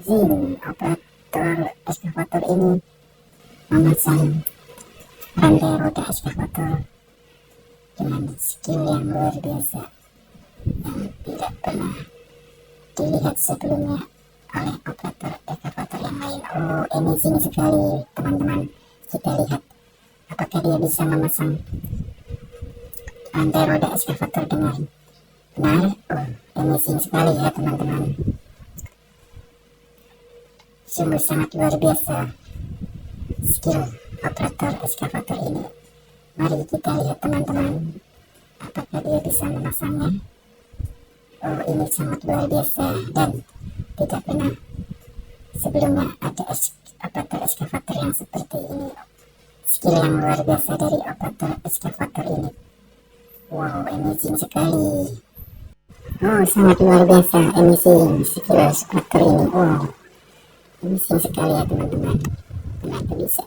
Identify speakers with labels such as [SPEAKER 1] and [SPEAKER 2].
[SPEAKER 1] amazing. Operator excavator ini memasang rantai roda excavator dengan skill yang luar biasa yang tidak pernah dilihat sebelumnya oleh operator excavator yang lain. Oh, amazing sekali teman-teman. Kita lihat apakah dia bisa memasang rantai roda excavator dengan benar. Oh, amazing sekali ya teman-teman. Sungguh sangat luar biasa skill operator excavator ini. Mari kita lihat teman-teman, apakah dia bisa memasangnya. Oh, ini sangat luar biasa dan tidak pernah sebelumnya ada operator excavator yang seperti ini. Skill yang luar biasa dari operator excavator ini. Wow, amazing sekali. Oh, sangat luar biasa, amazing skill excavator ini. Wow, amazing sekali ya teman-teman. Kenapa bisa